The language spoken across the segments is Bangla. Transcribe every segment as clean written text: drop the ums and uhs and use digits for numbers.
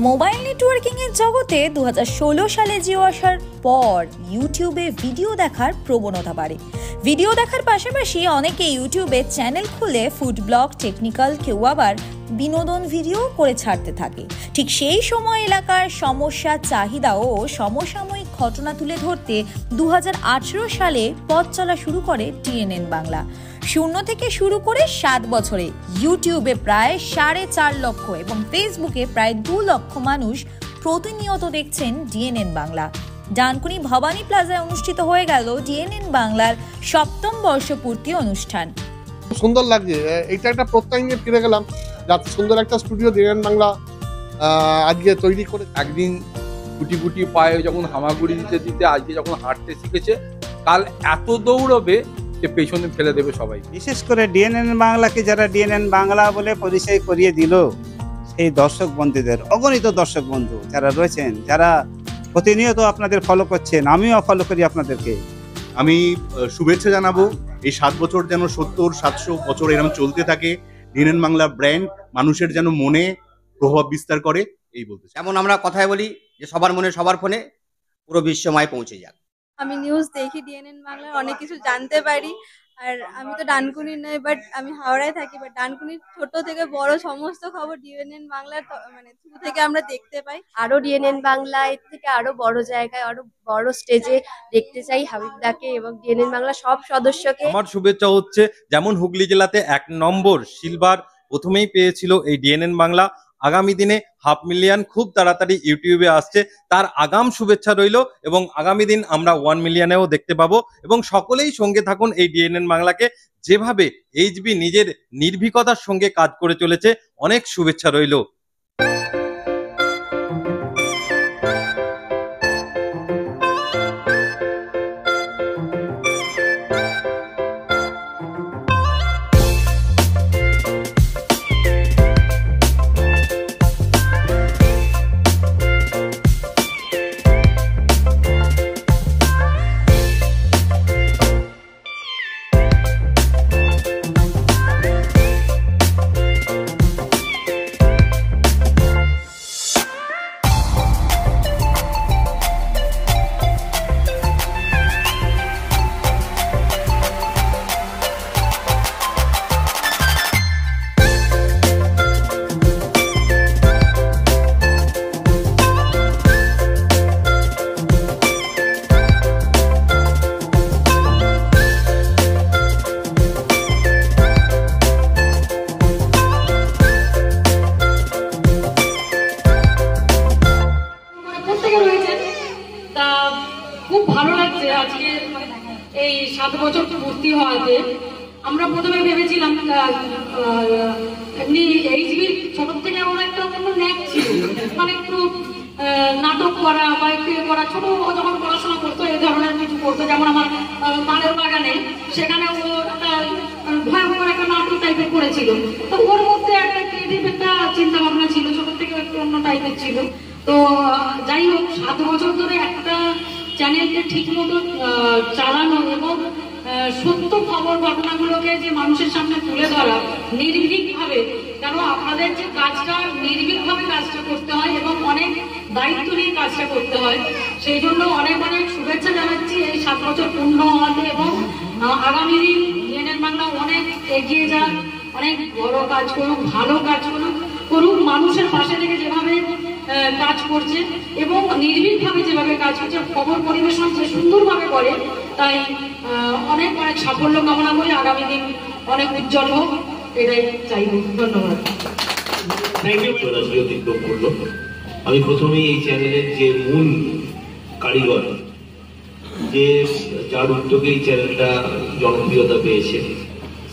মোবাইল নেটওয়ার্কিং এর জগতে 2016 সালে জিও আসার পর ইউটিউবে ভিডিও দেখার প্রবণতা বাড়ে। ভিডিও দেখার পাশাপাশি অনেকে ইউটিউবে চ্যানেল খুলে ফুড ব্লগ, টেকনিক্যাল, কেউ আবার বিনোদন ভিডিও করে ছাড়তে থাকে। ঠিক সেই সময় এলাকার সমস্যা, চাহিদা ও সমসাময়িক ঘটনা তুলে ধরতে 2018 সালে পথ চলা শুরু করে ডিএনএন বাংলা। শূন্য থেকে শুরু করে 7 বছরে ইউটিউবে প্রায় 4.5 লক্ষ এবং ফেসবুকে প্রায় 2 লক্ষ মানুষ প্রতিনিয়ত দেখছেন ডিএনএন বাংলা। ডানকুনি ভবানী প্লাজায় অনুষ্ঠিত হয়ে গেল ডিএনএন বাংলার 7ম বর্ষপূর্তি অনুষ্ঠান। সুন্দর লাগছে, এটা একটা প্রত্যয় নিয়ে ফিরে গেলাম। যাতে সুন্দর একটা স্টুডিও ডিএনএন বাংলা আজকে তৈরি করে একদিন গুটি গুটি পায়ে যখন হামাগুড়ি দিতে দিতে আজকে যখন হাঁটতে শিখেছে, কাল এত দৌড়বে যে পেছনে ফেলে দেবে সবাই। বিশেষ করে ডিএনএন বাংলাকে যারা ডিএনএন বাংলা বলে পরিচয় করিয়ে দিল, সেই দর্শক বন্ধুদের, অগণিত দর্শক বন্ধু যারা রয়েছেন, যারা প্রতিনিয়ত আপনাদের ফলো করছেন, আমিও ফলো করি আপনাদেরকে। আমি শুভেচ্ছা জানাবো। এই 7 বছর যেন 70-700 বছর এরকম চলতে থাকে। ডিএনএন বাংলা ব্র্যান্ড মানুষের যেন মনে প্রভাব বিস্তার করে, এই বলতে চাই। যেমন আমরা কথায় বলি যে সবার মনে সবার ফোনে পুরো বিশ্বময় পৌঁছে যাক। আমি নিউজ দেখি, ডিএনএন বাংলার অনেক কিছু জানতে পারি। আর আমি তো ডানকুনি নই, বাট আমি হাওড়ায় থাকি, বাট ডানকুনির ছোট থেকে বড় সমস্ত খবর ডিএনএন বাংলার মানে থ্রু থেকে আমরা দেখতে পাই। আরো ডিএনএন বাংলা এর থেকে আরো বড় জায়গায়, আরো বড় স্টেজে দেখতে চাই হাবিবদাকে এবং ডিএনএন বাংলা সব সদস্যকে। আমার শুভেচ্ছা হচ্ছে, যেমন হুগলি জেলাতে 1 নম্বর সিলভার প্রথমেই পেয়েছিল এই ডিএনএন বাংলা, আগামী দিনে 500,000 খুব তাড়াতাড়ি ইউটিউবে আসছে, তার আগাম শুভেচ্ছা রইল এবং আগামী দিন আমরা 1 মিলিয়নেও দেখতে পাবো। এবং সকলেই সঙ্গে থাকুন এই ডিএনএন বাংলাকে, যেভাবে এইচবি নিজের নির্ভীকতার সঙ্গে কাজ করে চলেছে, অনেক শুভেচ্ছা রইল। খুব ভালো লাগছে আজকে এই 7 বছর পূর্তি হওয়াতে। আমরা প্রথমে ভেবেছিলাম এমনি এইচবির ছোট থেকে আমার একটা অন্য ন্যাক ছিল, মানে একটু নাটক করা বা একটু করা। ছোট যখন পড়াশোনা করতো এই ধরনের কিছু করতো, যেমন আমার মানের বাগানে, সেখানে ও একটা ভয়ঙ্কর একটা নাটক টাইপের করেছিল। তো ওর মধ্যে একটা ক্রিয়েটিভ একটা চিন্তা ভাবনা ছিল, ছোট থেকে একটু অন্য টাইপের ছিল। তো যাই হোক, 7 বছর ধরে একটা চ্যানেলকে ঠিক মতো চালানো এবং সত্য খবর ঘটনাগুলোকে যে মানুষের সামনে তুলে ধরা নির্ভীকভাবে, কেন আপনাদের যে কাজটা নির্ভীকভাবে কাজটা করতে হয় এবং অনেক দায়িত্ব নিয়ে কাজটা করতে হয়, সেই জন্য অনেক অনেক শুভেচ্ছা জানাচ্ছি এই 7 বছর পূর্ণ হওয়াতে। এবং আগামী দিন ডিএনএন বাংলা অনেক এগিয়ে যাক, অনেক বড় কাজ করুক, ভালো কাজ করুক, মানুষের পাশে থেকে যেভাবে কাজ করছে এবং নির্ভীকভাবে যেভাবে কাজ করছে, খবর পরিবেশন যে সুন্দরভাবে করে, তাই অনেক অনেক সাফল্য কামনা করি। আগামী দিন অনেক উজ্জ্বল হোক, এটাই চাইব। ধন্যবাদ। আমি প্রথমেই এই চ্যানেলের যে মূল কারিগর, যে যার উদ্যোগে এই চ্যানেলটা জনপ্রিয়তা পেয়েছে,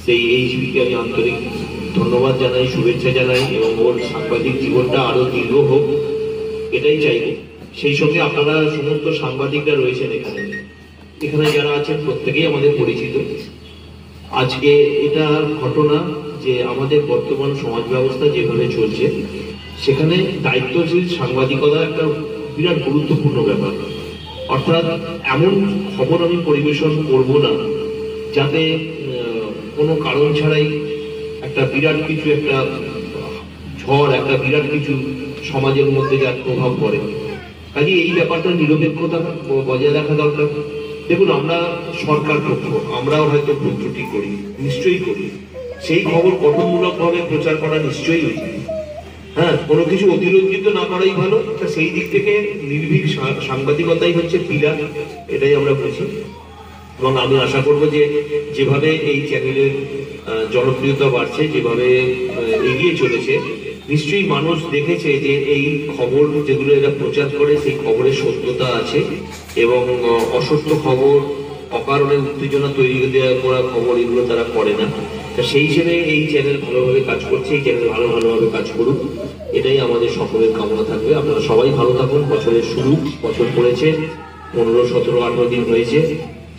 সেই এইচবিকে আমি আন্তরিক ধন্যবাদ জানাই, শুভেচ্ছা জানাই এবং ওর সাংবাদিক জীবনটা আরো দীর্ঘ হোক, এটাই চাইব। সেই সঙ্গে আপনারা সমস্ত সাংবাদিকরা রয়েছেন এখানে যারা আছেন, প্রত্যেকেই আমাদের পরিচিত। আজকে এটা ঘটনা যে আমাদের বর্তমান সমাজ ব্যবস্থা যেভাবে চলছে, সেখানে দায়িত্বশীল সাংবাদিকতা একটা বিরাট গুরুত্বপূর্ণ ব্যাপার। অর্থাৎ এমন খবর আমি পরিবেশন করব না যাতে কোনো কারণ ছাড়াই একটা বিরাট কিছু, একটা ঝড়, একটা বিরাট কিছু সমাজের মধ্যে যার প্রভাব পড়ে। কাজে এই ব্যাপারটা নিরপেক্ষতা বজায় রাখা দরকার। দেখুন, আমরা সরকার পক্ষ, আমরাও হয়তো ভুল ত্রুটি করি, নিশ্চয়ই করি। সেই খবর গঠনমূলক ভাবে প্রচার করা নিশ্চয়ই উচিত। হ্যাঁ, কোনো কিছু অতিরঞ্জিত না করাই ভালো। সেই দিক থেকে নির্ভীক সাংবাদিকতাই হচ্ছে পিলার, এটাই আমরা বুঝি। এবং আমি আশা করব যে যেভাবে এই চ্যানেলের জনপ্রিয়তা বাড়ছে, যেভাবে এগিয়ে চলেছে, নিশ্চয়ই মানুষ দেখেছে যে এই খবর যেগুলো এরা প্রচার করে সেই খবরের সত্যতা আছে এবং অসত্য খবর, অকারণে উত্তেজনা তৈরি করা খবর এগুলো তারা করে না। তা সেই হিসেবে এই চ্যানেল ভালোভাবে কাজ করছে, এই চ্যানেল ভালোভাবে কাজ করুক, এটাই আমাদের সকলের কামনা থাকবে। আপনারা সবাই ভালো থাকুন। বছরের শুরু, বছর পড়েছে 15, 17, 18 দিন হয়েছে,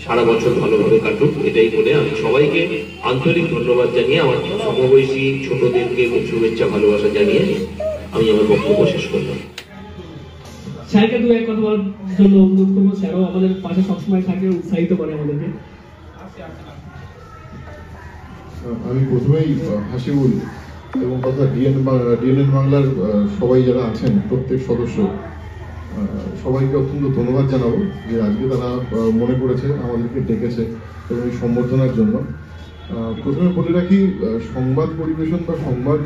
সারা বছর ভালোভাবে কাটুক, এটাই বলে আমি সবাইকে আন্তরিক ধন্যবাদ জানিয়ে, আমার সমবয়সী ছোটদেরকে খুব শুভেচ্ছা ভালোবাসা জানিয়ে আমি আমার বক্তব্য শেষ করলাম। স্যারকে দু এক কথা বলার জন্য অনুরোধ করবো। স্যারও আমাদের পাশে সবসময় থাকে, উৎসাহিত করে আমাদেরকে। আমি প্রথমেই হাসিবুল এবং কথা ডিএনএন বাংলার সবাই যারা আছেন, প্রত্যেক সদস্য, সবাইকে অত্যন্ত ধন্যবাদ জানাবো যে আজকে তারা মনে করেছে, আমাদেরকে ডেকেছে এবং এই সম্বর্ধনার জন্য। প্রথমে বলে রাখি, সংবাদ পরিবেশন বা সংবাদ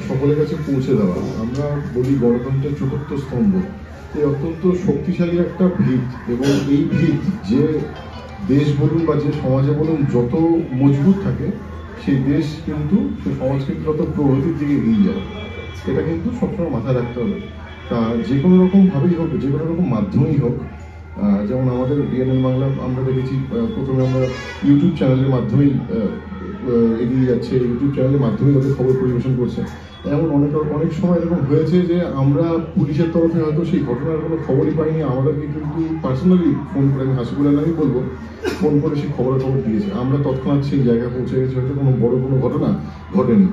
সকলের কাছে পৌঁছে দেওয়া, আমরা বলি গণতন্ত্রের চতুর্থ স্তম্ভ, এই অত্যন্ত শক্তিশালী একটা ভিত। এবং এই ভিত যে দেশ বলুন বা যে সমাজে বলুন যত মজবুত থাকে, সেই দেশ কিন্তু, সেই সমাজ কিন্তু তত প্রগতির দিকে এগিয়ে যায়। এটা কিন্তু সবসময় মাথায় রাখতে হবে। তা যে কোনো রকমভাবেই হোক, যে কোনো রকম মাধ্যমেই হোক, যেমন আমাদের ডিএনএন বাংলা আমরা দেখেছি প্রথমে আমরা ইউটিউব চ্যানেলের মাধ্যমেই এগিয়ে যাচ্ছে, ইউটিউব চ্যানেলের মাধ্যমেই ওদের খবর পরিবেশন করছে। এমন অনেক সময় এরকম হয়েছে যে আমরা পুলিশের তরফে হয়তো সেই ঘটনার কোনো খবরই পাইনি, আমাদেরকে কিন্তু পার্সোনালি ফোন করে, আমি হাসিবুল আমি বলবো, ফোন করে সেই খবর দিয়েছে, আমরা তৎক্ষণাৎ সেই জায়গায় পৌঁছে গেছি, হয়তো কোনো বড় কোনো ঘটনা ঘটেনি।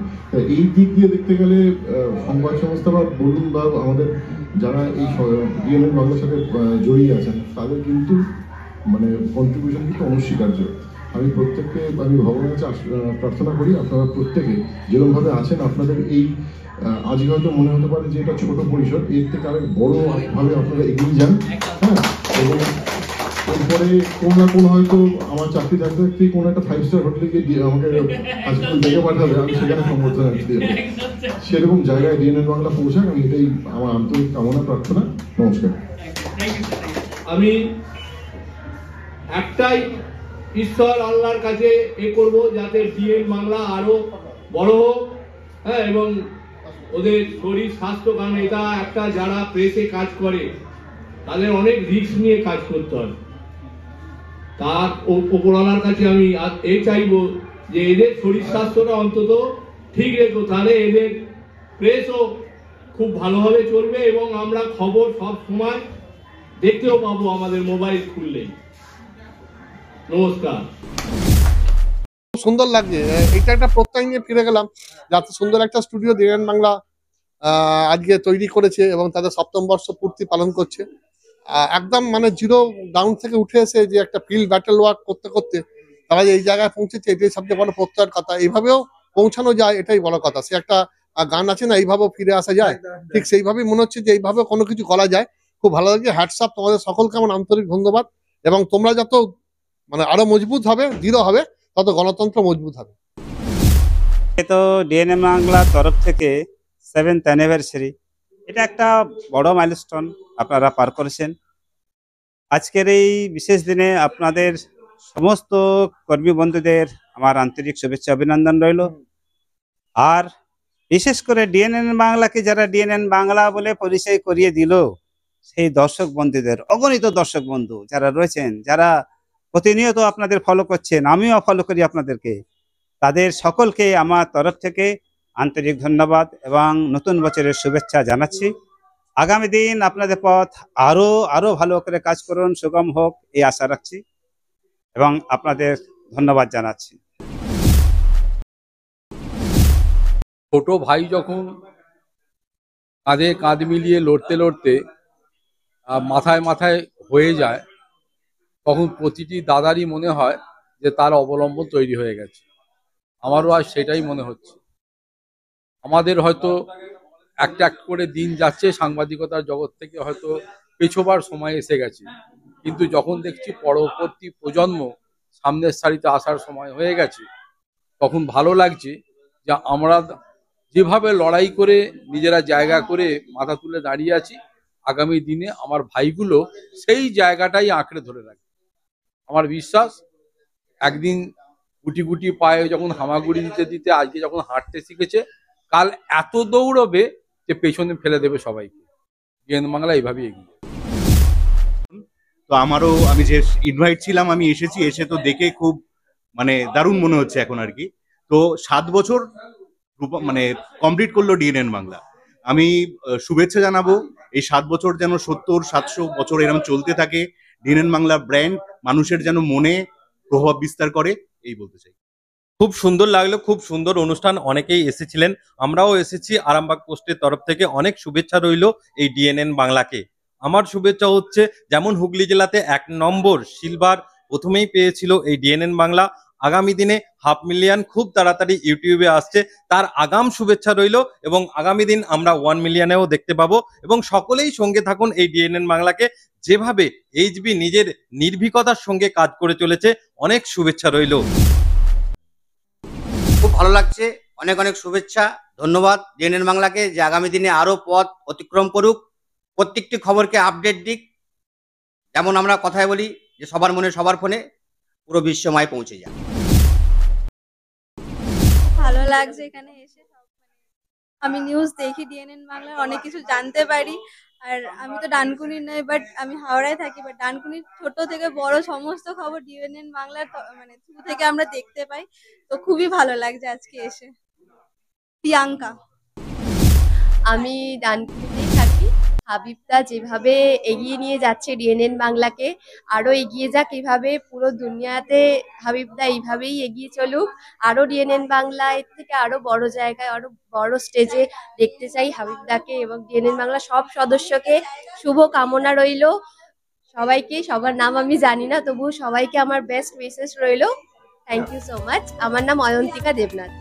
এই দিক দিয়ে দেখতে গেলে সংবাদ সংস্থা বা বলুন বা আমাদের যারা এই ডিএনএন বাংলার সাথে জড়িয়ে আছেন, তাদের কিন্তু মানে কন্ট্রিবিউশন কিন্তু অনস্বীকার্য। আমি প্রত্যেককে, আমি ভগবানের কাছে প্রার্থনা করি আপনারা প্রত্যেকে যেরকমভাবে আছেন, আপনাদের এই আজকে হয়তো মনে হতে পারে যে এটা ছোট পরিসর, এর থেকে আরেক বড়ভাবে আপনারা এগিয়ে যান। হ্যাঁ, এবং এরপরে কোনো না কোনো হয়তো আমার চাকরি থাকতে থাকতেই কোনো একটা 5 স্টার হোটেলে গিয়ে আমাকে হাসপাতাল ডেকে পাঠাবে, আমি সেখানে সম্বর্ধনা দিতে যাবো। সেরকম জায়গায় ডিএনএন বাংলা পৌঁছাক, আমি এটাই আমার আন্তরিক কামনা প্রার্থনা। নমস্কার। আমি একটাই ঈশ্বর আল্লাহর কাছে করব, যাতে ডিএন বাংলা আরো বড় হোক। হ্যাঁ, এবং ওদের শরীর স্বাস্থ্য, কারণ এটা একটা, যারা প্রেসে কাজ করে তাদের অনেক রিস্ক নিয়ে কাজ করতে হয়। তার উপরওয়ালার কাছে আমি এই চাইবো যে এদের শরীর স্বাস্থ্যটা অন্তত ঠিক রেখো, তাহলে এদের প্রেসও খুব ভালোভাবে চলবে এবং আমরা খবর সব সময় দেখতেও পাবো আমাদের মোবাইল খুললেই। নমস্কার। সুন্দর লাগছে, এটা একটা প্রত্যয় নিয়ে ফিরে গেলাম, যাতে সুন্দর একটা স্টুডিও ডিএনএন বাংলা আজকে তৈরি করেছে এবং তাদের 7ম বর্ষ পূর্তি পালন করছে। একদম মানে জিরো গ্রাউন্ড থেকে উঠে এসে যে একটা ফিল্ড ব্যাটেল ওয়ার্ক করতে করতে তারা এই জায়গায় পৌঁছেছে, এটাই সবচেয়ে বড় প্রত্যয়ের কথা। এইভাবেও পৌঁছানো যায়, এটাই বড় কথা। সে একটা গান আছে না, এইভাবেও ফিরে আসা যায়, ঠিক সেইভাবেই মনে হচ্ছে যে এইভাবে কোনো কিছু করা যায়। খুব ভালো লাগে, হ্যাটস অফ তোমাদের সকলকে আমার আন্তরিক ধন্যবাদ। এবং তোমরা যত মানে আরো মজবুত হবে, দৃঢ় হবে, তত গণতন্ত্র মজবুত হবে। তো ডিএনএন বাংলার তরফ থেকে 7th অ্যানিভার্সারি, এটা একটা বড় মাইলস্টোন আপনারা পার করেছেন। আজকের এই বিশেষ দিনে আপনাদের সমস্ত কর্মী বন্ধুদের আমার আন্তরিক শুভেচ্ছা অভিনন্দন রইল। আর বিশেষ করে ডিএনএন বাংলাকে যারা ডিএনএন বাংলা বলে পরিচয় করিয়ে দিল, সেই দর্শক বন্ধুদের, অগণিত দর্শক বন্ধু যারা রয়েছেন, যারা প্রতিনিয়ত আপনাদের ফলো করছেন, আমিও ফলো করি আপনাদেরকে, তাদের সকলকে আমার তরফ থেকে আন্তরিক ধন্যবাদ এবং নতুন বছরের শুভেচ্ছা জানাচ্ছি। আগামী দিন আপনাদের পথ আরো ভালো করে কাজ করুন, সুগম হোক, এই আশা রাখছি এবং আপনাদের ধন্যবাদ জানাচ্ছি। ছোট ভাই যখন কাঁধে কাঁধ মিলিয়ে লড়তে লড়তে মাথায় মাথায় হয়ে যায়, তখন প্রতিটি দাদারই মনে হয় যে তার অবলম্বন তৈরি হয়ে গেছে। আমারও আজ সেটাই মনে হচ্ছে। আমাদের হয়তো একটা এক করে দিন যাচ্ছে, সাংবাদিকতার জগৎ থেকে হয়তো পেছোবার সময় এসে গেছে, কিন্তু যখন দেখছি পরবর্তী প্রজন্ম সামনের সারিতে আসার সময় হয়ে গেছে, তখন ভালো লাগছে যে আমরা যেভাবে লড়াই করে নিজেরা জায়গা করে মাথা তুলে দাঁড়িয়ে আছি, আগামী দিনে আমার ভাইগুলো সেই জায়গাটাই আঁকড়ে ধরে রাখবে। আমার বিশ্বাস একদিন গুটি গুটি পায়ে যখন হামাগুড়ি দিতে দিতে আজকে যখন হাঁটতে শিখেছে, কাল এত দৌড়বে যে পেছনে ফেলে দেবে সবাইকে। ডিএন বাংলা এইভাবেই এগিয়ে। তো আমারও, আমি যে ইনভাইট ছিলাম আমি এসেছি, এসে তো দেখে খুব মানে দারুণ মনে হচ্ছে এখন আর কি। তো 7 বছর মানে কমপ্লিট করলো ডিএনএন বাংলা। আমি শুভেচ্ছা জানাবো, এই 7 বছর যেন 70-700 বছর এরকম চলতে থাকে। ডিএনএন বাংলা ব্র্যান্ড মানুষের যেন মনে প্রভাব বিস্তার করে, এই বলতে চাই। খুব সুন্দর লাগলো, খুব সুন্দর অনুষ্ঠান, অনেকেই এসেছিলেন, আমরাও এসেছি। আরামবাগ পোস্টের তরফ থেকে অনেক শুভেচ্ছা রইল এই ডিএনএন বাংলাকে। আমার শুভেচ্ছা হচ্ছে, যেমন হুগলি জেলাতে 1 নম্বর সিলভার প্রথমেই পেয়েছিল এই ডিএনএন বাংলা, আগামী দিনে 500,000 খুব তাড়াতাড়ি ইউটিউবে আসছে, তার আগাম শুভেচ্ছা রইল এবং আগামী দিন আমরা 1 মিলিয়নেও দেখতে পাবো। এবং সকলেই সঙ্গে থাকুন এই ডিএনএন বাংলাকে, যেভাবে এইচবি নিজের নির্ভীকতার সঙ্গে কাজ করে চলেছে, অনেক শুভেচ্ছা রইল। খুব ভালো লাগছে, অনেক অনেক শুভেচ্ছা, ধন্যবাদ ডিএনএন বাংলাকে, যে আগামী দিনে আরো পথ অতিক্রম করুক, প্রত্যেকটি খবরকে আপডেট দিক। যেমন আমরা কথায় বলি যে সবার মনে সবার ফোনে পুরো বিশ্বময় পৌঁছে যায়। ভালো লাগছে এখানে এসে। আমি নিউজ দেখি ডিএনএন বাংলার, অনেক কিছু জানতে পারি। আর আমি তো ডানকুনি নই, বাট আমি হাওড়ায় থাকি, বাট ডানকুনির ছোট থেকে বড় সমস্ত খবর ডিএনএন বাংলার মানে থ্রু থেকে আমরা দেখতে পাই। তো খুবই ভালো লাগছে আজকে এসে। প্রিয়াঙ্কা। আমি ডানকুনিতেই থাকি। হাবিবদা যেভাবে এগিয়ে নিয়ে যাচ্ছে ডিএনএন বাংলাকে, আরো এগিয়ে যাক এইভাবে, পুরো দুনিয়াতে হাবিবদা এইভাবেই এগিয়ে চলুক। আরো ডিএনএন বাংলা এর থেকে আরো বড় জায়গায়, আরো বড় স্টেজে দেখতে চাই হাবিবদাকে এবং ডিএনএন বাংলা সব সদস্যকে শুভ কামনা রইল। সবাইকে, সবার নাম আমি জানি না, তবু সবাইকে আমার বেস্ট উইশেস রইল। Thank you so much. আমার নাম অয়ন্তিকা দেবনাথ।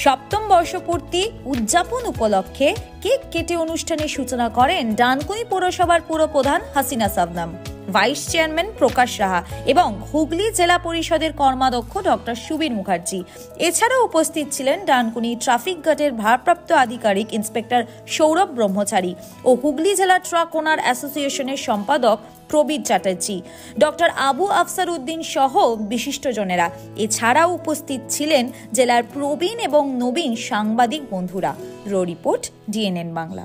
সপ্তম বর্ষপূর্তি উদযাপন উপলক্ষে কেক কেটে অনুষ্ঠানের সূচনা করেন ডানকুনি পৌরসভার পুরপ্রধান হাসিনা সাবনাম, ভাইস চেয়ারম্যান প্রকাশ রাহা এবং হুগলি জেলা পরিষদের কর্মাধ্যক্ষ ডক্টর সুবীর মুখার্জি। এছাড়াও উপস্থিত ছিলেন ডানকুনি ট্রাফিক গার্ডের ভারপ্রাপ্ত আধিকারিক ইন্সপেক্টর সৌরভ ব্রহ্মচারী ও হুগলি জেলা ট্রাক ওনার অ্যাসোসিয়েশনের সম্পাদক প্রবীর চ্যাটার্জি, ডক্টর আবু আফসার উদ্দিন সহ বিশিষ্টজনেরা। এছাড়াও উপস্থিত ছিলেন জেলার প্রবীণ এবং নবীন সাংবাদিক বন্ধুরা। Report DNN Bangla.